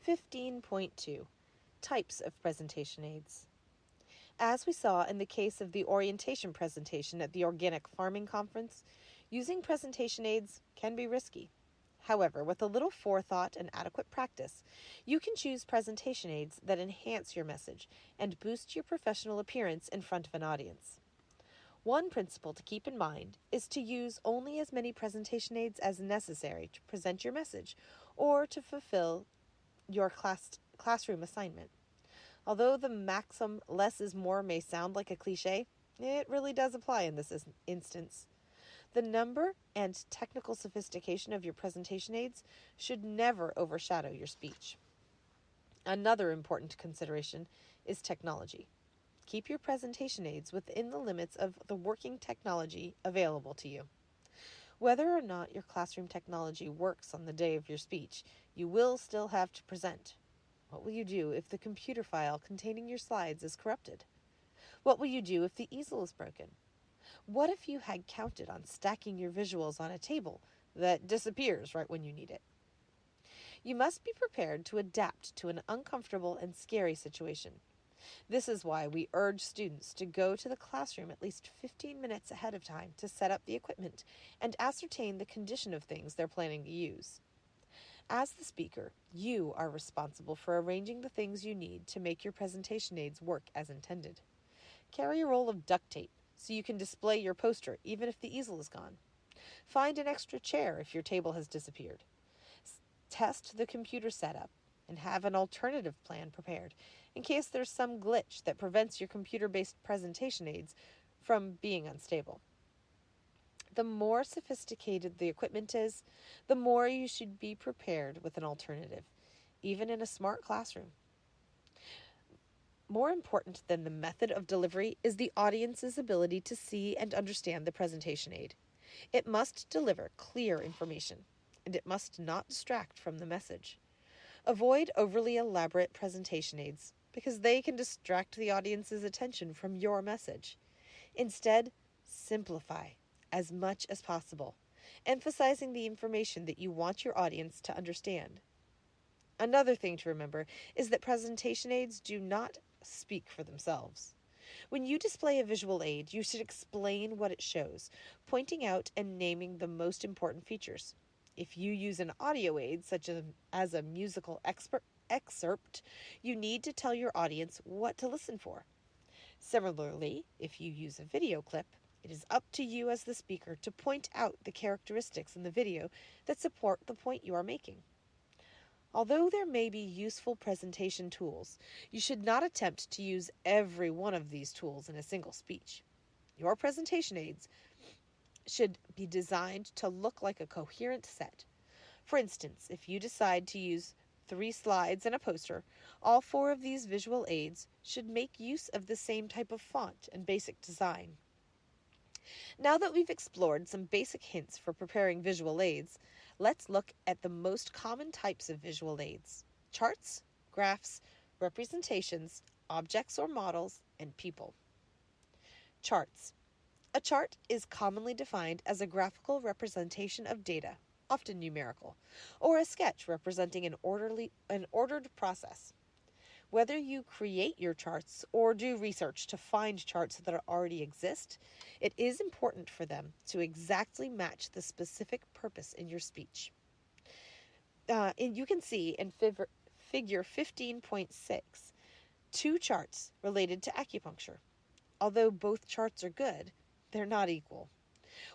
15.2 Types of Presentation Aids. As we saw in the case of the orientation presentation at the Organic Farming Conference, using presentation aids can be risky. However, with a little forethought and adequate practice, you can choose presentation aids that enhance your message and boost your professional appearance in front of an audience. One principle to keep in mind is to use only as many presentation aids as necessary to present your message or to fulfill your classroom assignment. Although the maxim less is more may sound like a cliche, it really does apply in this instance. The number and technical sophistication of your presentation aids should never overshadow your speech. Another important consideration is technology. Keep your presentation aids within the limits of the working technology available to you. Whether or not your classroom technology works on the day of your speech, you will still have to present. What will you do if the computer file containing your slides is corrupted? What will you do if the easel is broken? What if you had counted on stacking your visuals on a table that disappears right when you need it? You must be prepared to adapt to an uncomfortable and scary situation. This is why we urge students to go to the classroom at least 15 minutes ahead of time to set up the equipment and ascertain the condition of things they're planning to use. As the speaker, you are responsible for arranging the things you need to make your presentation aids work as intended. Carry a roll of duct tape so you can display your poster even if the easel is gone. Find an extra chair if your table has disappeared. Test the computer setup and have an alternative plan prepared in case there's some glitch that prevents your computer-based presentation aids from being unstable. The more sophisticated the equipment is, the more you should be prepared with an alternative, even in a smart classroom. More important than the method of delivery is the audience's ability to see and understand the presentation aid. It must deliver clear information, and it must not distract from the message. Avoid overly elaborate presentation aids because they can distract the audience's attention from your message. Instead, simplify as much as possible, emphasizing the information that you want your audience to understand. Another thing to remember is that presentation aids do not speak for themselves. When you display a visual aid, you should explain what it shows, pointing out and naming the most important features. If you use an audio aid, such as a musical excerpt, you need to tell your audience what to listen for. Similarly, if you use a video clip, it is up to you as the speaker to point out the characteristics in the video that support the point you are making. Although there may be useful presentation tools, you should not attempt to use every one of these tools in a single speech. Your presentation aids should be designed to look like a coherent set. For instance, if you decide to use 3 slides and a poster, all 4 of these visual aids should make use of the same type of font and basic design. Now that we've explored some basic hints for preparing visual aids, let's look at the most common types of visual aids: charts, graphs, representations, objects or models, and people. Charts. A chart is commonly defined as a graphical representation of data, often numerical, or a sketch representing an ordered process. Whether you create your charts or do research to find charts that already exist, it is important for them to exactly match the specific purpose in your speech. And you can see in figure 15.6 2 charts related to acupuncture. Although both charts are good, they're not equal.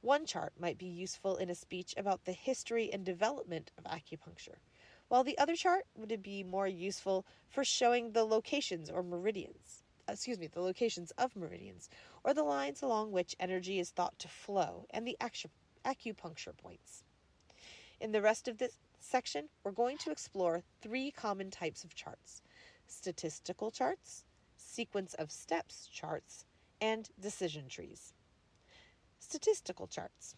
One chart might be useful in a speech about the history and development of acupuncture, while the other chart would be more useful for showing the locations of meridians, or the lines along which energy is thought to flow, and the acupuncture points. In the rest of this section, we're going to explore 3 common types of charts: statistical charts, sequence of steps charts, and decision trees. Statistical charts.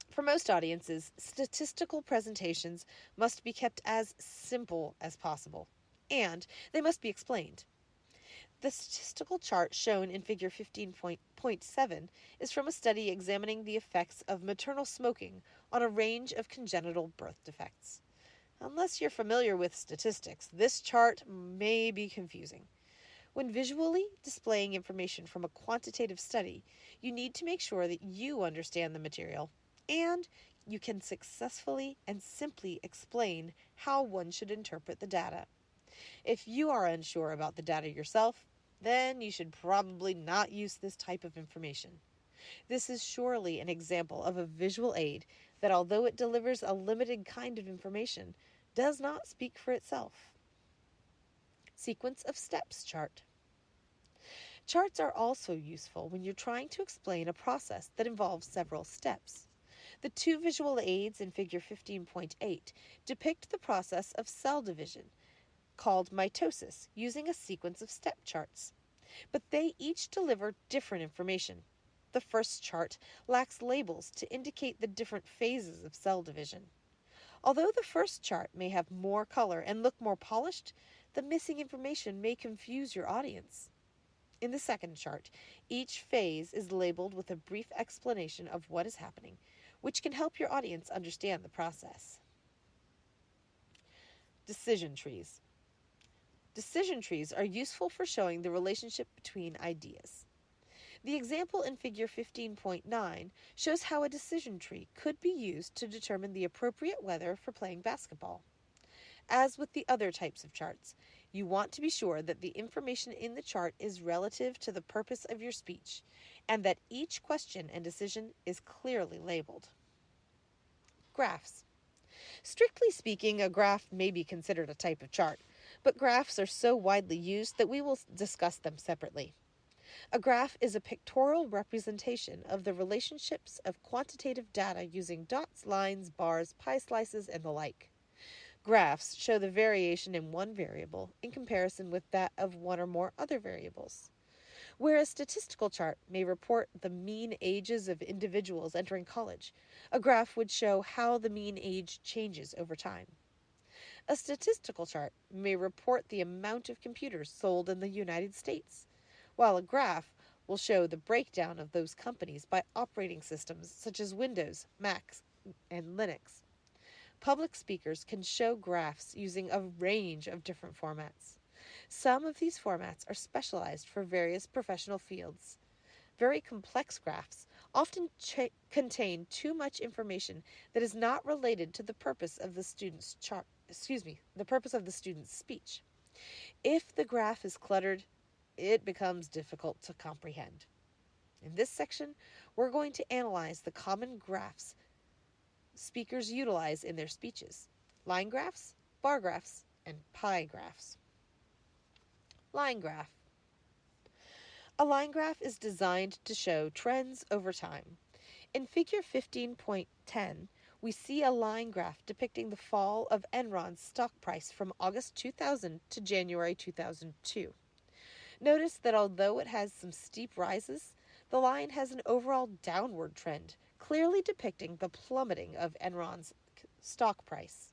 For most audiences, statistical presentations must be kept as simple as possible, and they must be explained. The statistical chart shown in figure 15.7 is from a study examining the effects of maternal smoking on a range of congenital birth defects. Unless you're familiar with statistics, this chart may be confusing. When visually displaying information from a quantitative study, you need to make sure that you understand the material and you can successfully and simply explain how one should interpret the data. If you are unsure about the data yourself, then you should probably not use this type of information. This is surely an example of a visual aid that, although it delivers a limited kind of information, does not speak for itself. Sequence of steps chart. Charts are also useful when you're trying to explain a process that involves several steps. The two visual aids in Figure 15.8 depict the process of cell division, called mitosis, using a sequence of step charts. But they each deliver different information. The first chart lacks labels to indicate the different phases of cell division. Although the first chart may have more color and look more polished, the missing information may confuse your audience. In the second chart, each phase is labeled with a brief explanation of what is happening, which can help your audience understand the process. Decision trees. Decision trees are useful for showing the relationship between ideas. The example in Figure 15.9 shows how a decision tree could be used to determine the appropriate weather for playing basketball. As with the other types of charts, you want to be sure that the information in the chart is relative to the purpose of your speech, and that each question and decision is clearly labeled. Graphs. Strictly speaking, a graph may be considered a type of chart, but graphs are so widely used that we will discuss them separately. A graph is a pictorial representation of the relationships of quantitative data using dots, lines, bars, pie slices, and the like. Graphs show the variation in one variable in comparison with that of one or more other variables. Where a statistical chart may report the mean ages of individuals entering college, a graph would show how the mean age changes over time. A statistical chart may report the amount of computers sold in the United States, while a graph will show the breakdown of those companies by operating systems such as Windows, Mac, and Linux. Public speakers can show graphs using a range of different formats. Some of these formats are specialized for various professional fields. Very complex graphs often contain too much information that is not related to the purpose of the student's speech. If the graph is cluttered, it becomes difficult to comprehend. In this section, we're going to analyze the common graphs speakers utilize in their speeches: line graphs, bar graphs, and pie graphs. Line graph. A line graph is designed to show trends over time. In Figure 15.10, we see a line graph depicting the fall of Enron's stock price from August 2000 to January 2002. Notice that although it has some steep rises, the line has an overall downward trend, clearly depicting the plummeting of Enron's stock price.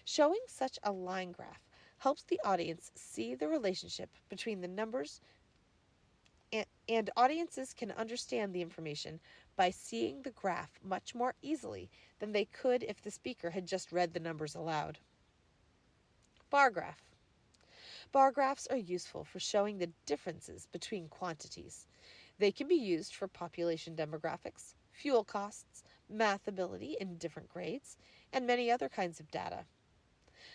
Showing such a line graph helps the audience see the relationship between the numbers, and audiences can understand the information by seeing the graph much more easily than they could if the speaker had just read the numbers aloud. Bar graph. Bar graphs are useful for showing the differences between quantities. They can be used for population demographics, fuel costs, math ability in different grades, and many other kinds of data.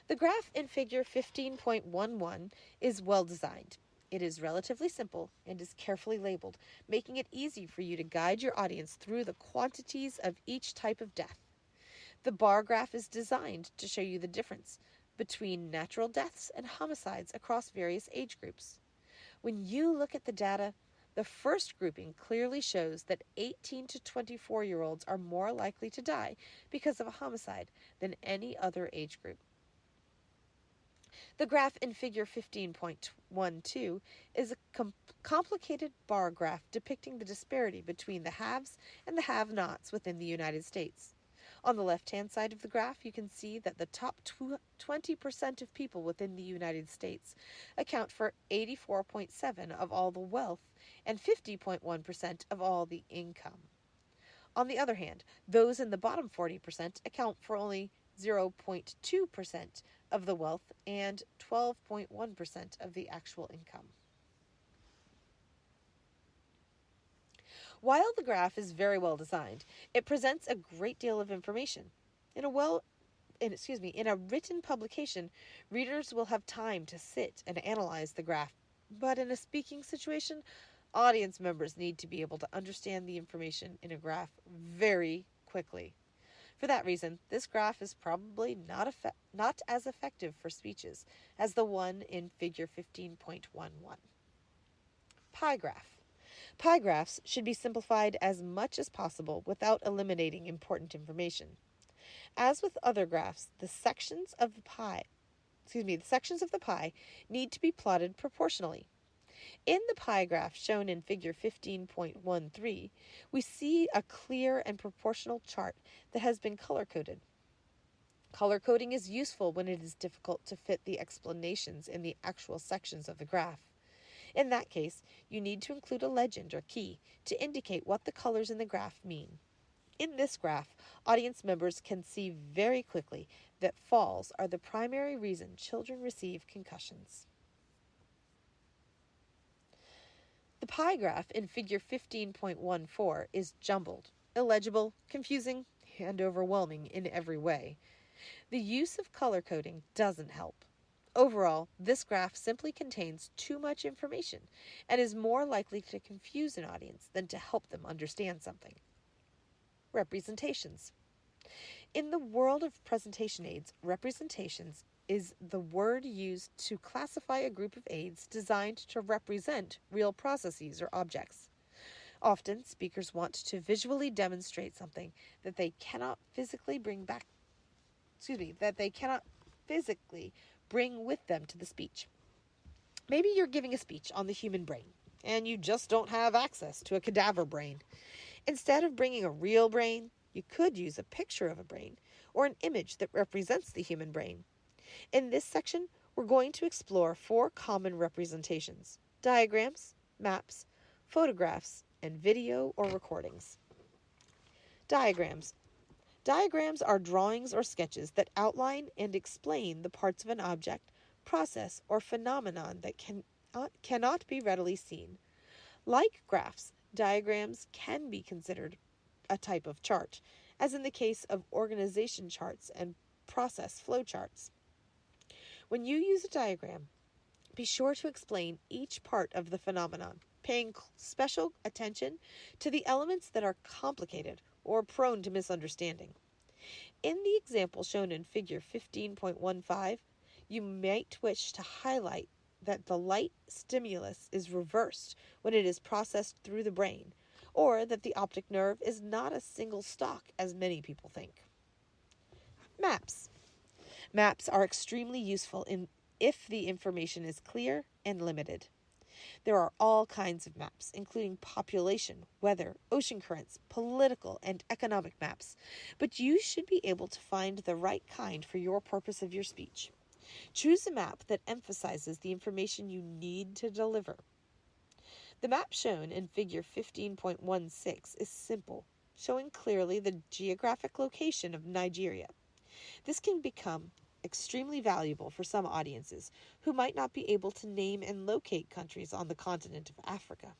The graph in Figure 15.11 is well designed. It is relatively simple and is carefully labeled, making it easy for you to guide your audience through the quantities of each type of death. The bar graph is designed to show you the difference between natural deaths and homicides across various age groups. When you look at the data, the first grouping clearly shows that 18 to 24-year-olds are more likely to die because of a homicide than any other age group. The graph in Figure 15.12 is a complicated bar graph depicting the disparity between the haves and the have-nots within the United States. On the left-hand side of the graph, you can see that the top 20% of people within the United States account for 84.7% of all the wealth and 50.1% of all the income. On the other hand, those in the bottom 40% account for only 0.2% of the wealth, and 12.1% of the actual income. While the graph is very well designed, it presents a great deal of information. In a written publication, readers will have time to sit and analyze the graph. But in a speaking situation, audience members need to be able to understand the information in a graph very quickly. For that reason, this graph is probably not as effective for speeches as the one in Figure 15.11. Pie graph. Pie graphs should be simplified as much as possible without eliminating important information. As with other graphs, the sections of the pie need to be plotted proportionally. In the pie graph shown in Figure 15.13, we see a clear and proportional chart that has been color-coded. Color coding is useful when it is difficult to fit the explanations in the actual sections of the graph. In that case, you need to include a legend or key to indicate what the colors in the graph mean. In this graph, audience members can see very quickly that falls are the primary reason children receive concussions. The pie graph in Figure 15.14 is jumbled, illegible, confusing, and overwhelming in every way. The use of color coding doesn't help. Overall, this graph simply contains too much information and is more likely to confuse an audience than to help them understand something. Representations. In the world of presentation aids, representations is the word used to classify a group of aids designed to represent real processes or objects. Often, speakers want to visually demonstrate something that they cannot physically bring with them to the speech. Maybe you're giving a speech on the human brain, and you just don't have access to a cadaver brain. Instead of bringing a real brain, you could use a picture of a brain, or an image that represents the human brain. In this section, we're going to explore 4 common representations: diagrams, maps, photographs, and video or recordings. Diagrams. Diagrams are drawings or sketches that outline and explain the parts of an object, process, or phenomenon that cannot be readily seen. Like graphs, diagrams can be considered a type of chart, as in the case of organization charts and process flow charts. When you use a diagram, be sure to explain each part of the phenomenon, paying special attention to the elements that are complicated or prone to misunderstanding. In the example shown in Figure 15.15, you might wish to highlight that the light stimulus is reversed when it is processed through the brain, or that the optic nerve is not a single stalk as many people think. Maps. Maps are extremely useful if the information is clear and limited. There are all kinds of maps, including population, weather, ocean currents, political, and economic maps, but you should be able to find the right kind for your purpose of your speech. Choose a map that emphasizes the information you need to deliver. The map shown in Figure 15.16 is simple, showing clearly the geographic location of Nigeria. This can become extremely valuable for some audiences who might not be able to name and locate countries on the continent of Africa.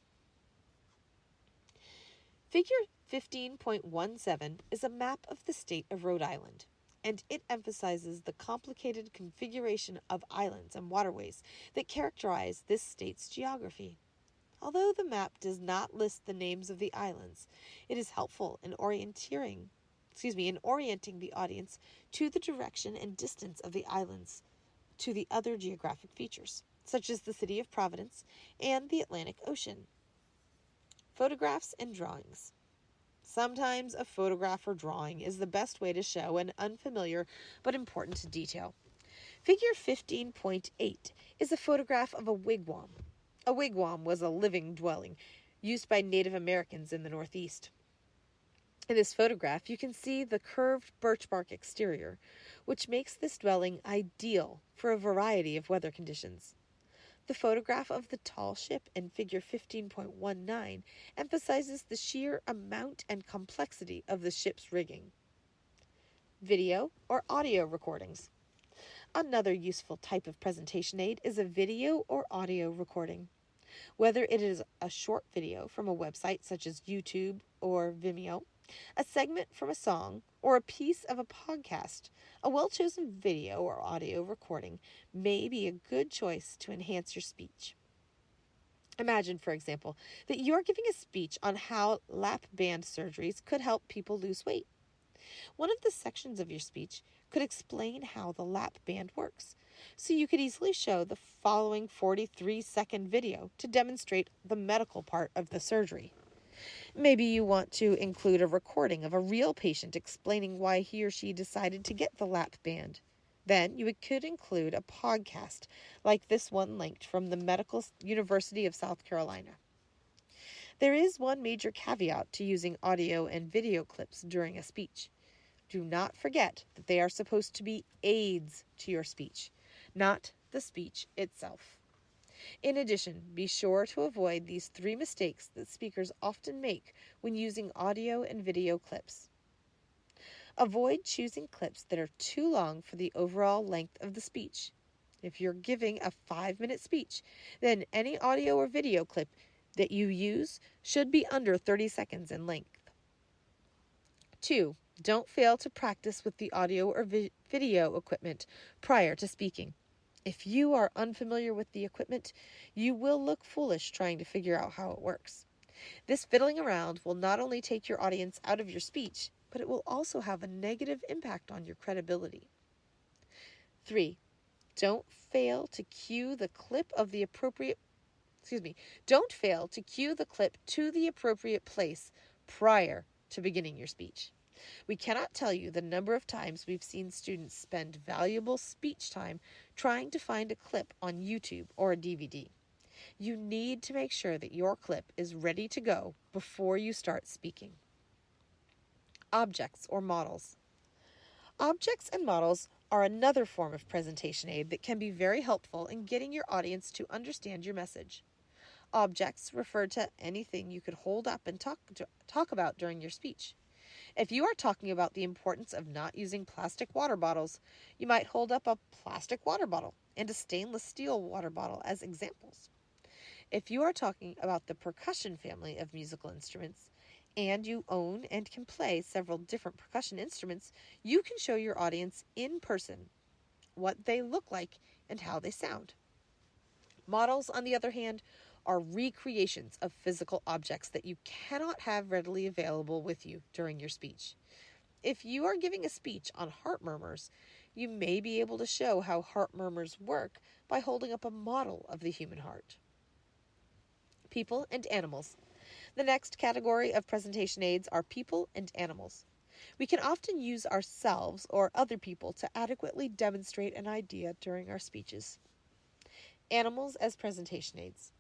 Figure 15.17 is a map of the state of Rhode Island, and it emphasizes the complicated configuration of islands and waterways that characterize this state's geography. Although the map does not list the names of the islands, it is helpful in orienting the audience to the direction and distance of the islands to the other geographic features, such as the city of Providence and the Atlantic Ocean. Photographs and drawings. Sometimes a photograph or drawing is the best way to show an unfamiliar but important detail. Figure 15.8 is a photograph of a wigwam. A wigwam was a living dwelling used by Native Americans in the Northeast. In this photograph, you can see the curved birch bark exterior, which makes this dwelling ideal for a variety of weather conditions. The photograph of the tall ship in Figure 15.19 emphasizes the sheer amount and complexity of the ship's rigging. video, or audio recordings. Another useful type of presentation aid is a video or audio recording. Whether it is a short video from a website such as YouTube or Vimeo, a segment from a song, or a piece of a podcast, a well-chosen video or audio recording may be a good choice to enhance your speech. Imagine, for example, that you are giving a speech on how lap band surgeries could help people lose weight. One of the sections of your speech could explain how the lap band works, so you could easily show the following 43-second video to demonstrate the medical part of the surgery. Maybe you want to include a recording of a real patient explaining why he or she decided to get the lap band. Then you could include a podcast like this one linked from the Medical University of South Carolina. There is one major caveat to using audio and video clips during a speech. Do not forget that they are supposed to be aids to your speech, not the speech itself. In addition, be sure to avoid these 3 mistakes that speakers often make when using audio and video clips. Avoid choosing clips that are too long for the overall length of the speech. If you're giving a 5-minute speech, then any audio or video clip that you use should be under 30 seconds in length. 2. Don't fail to practice with the audio or video equipment prior to speaking. If you are unfamiliar with the equipment, you will look foolish trying to figure out how it works. This fiddling around will not only take your audience out of your speech, but it will also have a negative impact on your credibility. 3. Don't fail to cue the clip to the appropriate place prior to beginning your speech. We cannot tell you the number of times we've seen students spend valuable speech time trying to find a clip on YouTube or a DVD. You need to make sure that your clip is ready to go before you start speaking. Objects or models. Objects and models are another form of presentation aid that can be very helpful in getting your audience to understand your message. Objects refer to anything you could hold up and talk about during your speech. If you are talking about the importance of not using plastic water bottles, you might hold up a plastic water bottle and a stainless steel water bottle as examples. If you are talking about the percussion family of musical instruments, and you own and can play several different percussion instruments, you can show your audience in person what they look like and how they sound. Models, on the other hand, are recreations of physical objects that you cannot have readily available with you during your speech. If you are giving a speech on heart murmurs, you may be able to show how heart murmurs work by holding up a model of the human heart. People and animals. The next category of presentation aids are people and animals. We can often use ourselves or other people to adequately demonstrate an idea during our speeches. Animals as presentation aids.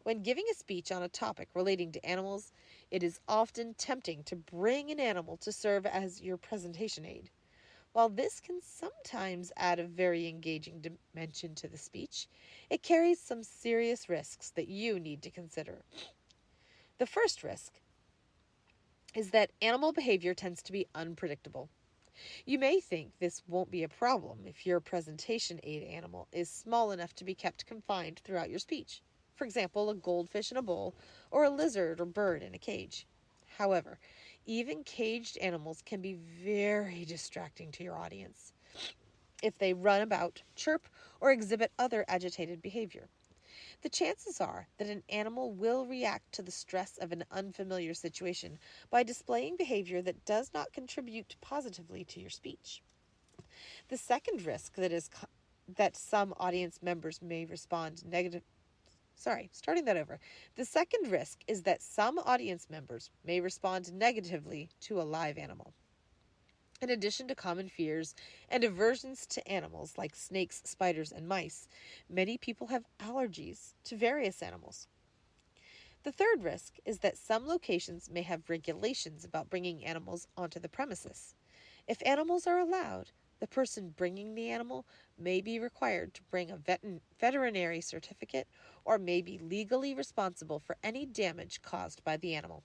When giving a speech on a topic relating to animals, it is often tempting to bring an animal to serve as your presentation aid. While this can sometimes add a very engaging dimension to the speech, it carries some serious risks that you need to consider. The first risk is that animal behavior tends to be unpredictable. You may think this won't be a problem if your presentation aid animal is small enough to be kept confined throughout your speech. For example, a goldfish in a bowl or a lizard or bird in a cage. However, even caged animals can be very distracting to your audience if they run about, chirp, or exhibit other agitated behavior. The chances are that an animal will react to the stress of an unfamiliar situation by displaying behavior that does not contribute positively to your speech. The second risk that some audience members may respond The second risk is that some audience members may respond negatively to a live animal. In addition to common fears and aversions to animals like snakes, spiders, and mice, many people have allergies to various animals. The third risk is that some locations may have regulations about bringing animals onto the premises. If animals are allowed, the person bringing the animal may be required to bring a veterinary certificate or may be legally responsible for any damage caused by the animal.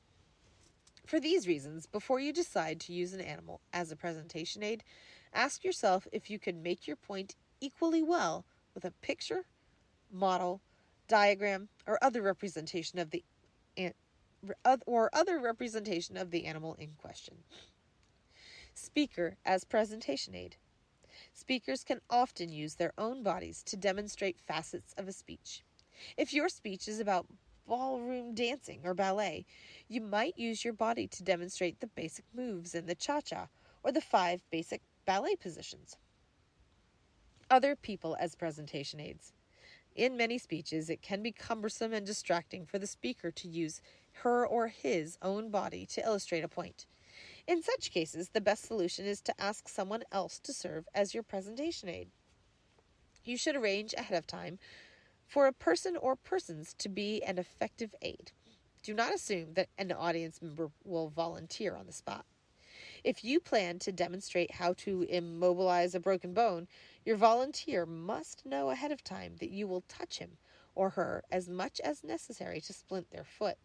For these reasons, before you decide to use an animal as a presentation aid, ask yourself if you can make your point equally well with a picture, model, diagram, or other representation of the animal in question. Speaker as presentation aid. Speakers can often use their own bodies to demonstrate facets of a speech. If your speech is about ballroom dancing or ballet, you might use your body to demonstrate the basic moves in the cha-cha or the 5 basic ballet positions. Other people as presentation aids. In many speeches, it can be cumbersome and distracting for the speaker to use her or his own body to illustrate a point. In such cases, the best solution is to ask someone else to serve as your presentation aid. You should arrange ahead of time for a person or persons to be an effective aid. Do not assume that an audience member will volunteer on the spot. If you plan to demonstrate how to immobilize a broken bone, your volunteer must know ahead of time that you will touch him or her as much as necessary to splint their foot.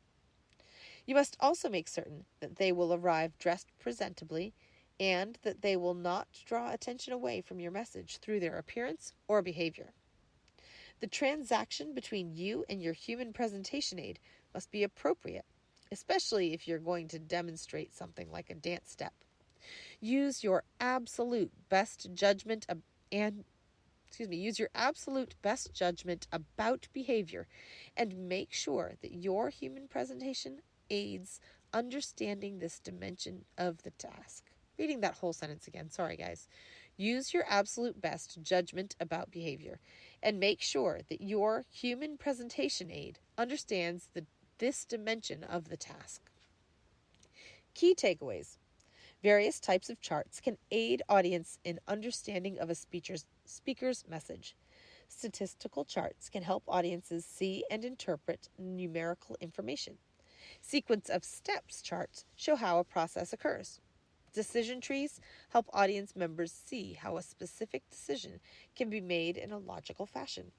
You must also make certain that they will arrive dressed presentably and that they will not draw attention away from your message through their appearance or behavior. The transaction between you and your human presentation aid must be appropriate, especially if you're going to demonstrate something like a dance step. Use your absolute best judgment about behavior and make sure that your human presentation aids understanding this dimension of the task. Reading that whole sentence again. Sorry, guys. Use your absolute best judgment about behavior and make sure that your human presentation aid understands this dimension of the task. Key takeaways. Various types of charts can aid audience in understanding of a speaker's message. Statistical charts can help audiences see and interpret numerical information. Sequence of steps charts show how a process occurs. Decision trees help audience members see how a specific decision can be made in a logical fashion.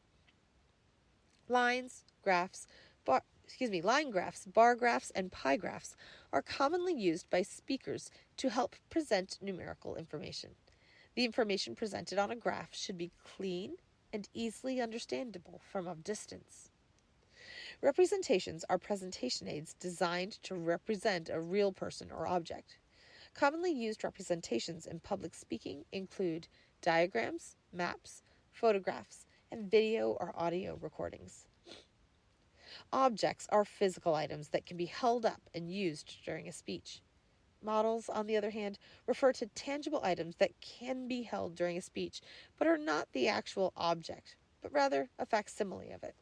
Line graphs, bar graphs, and pie graphs are commonly used by speakers to help present numerical information. The information presented on a graph should be clean and easily understandable from a distance. Representations are presentation aids designed to represent a real person or object. Commonly used representations in public speaking include diagrams, maps, photographs, and video or audio recordings. Objects are physical items that can be held up and used during a speech. Models, on the other hand, refer to tangible items that can be held during a speech, but are not the actual object, but rather a facsimile of it.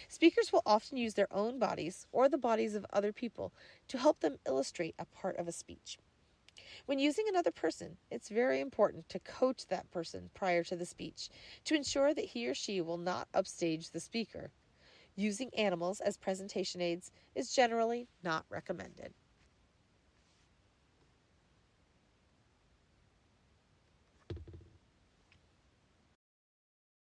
Speakers will often use their own bodies or the bodies of other people to help them illustrate a part of a speech. When using another person, it's very important to coach that person prior to the speech to ensure that he or she will not upstage the speaker. Using animals as presentation aids is generally not recommended.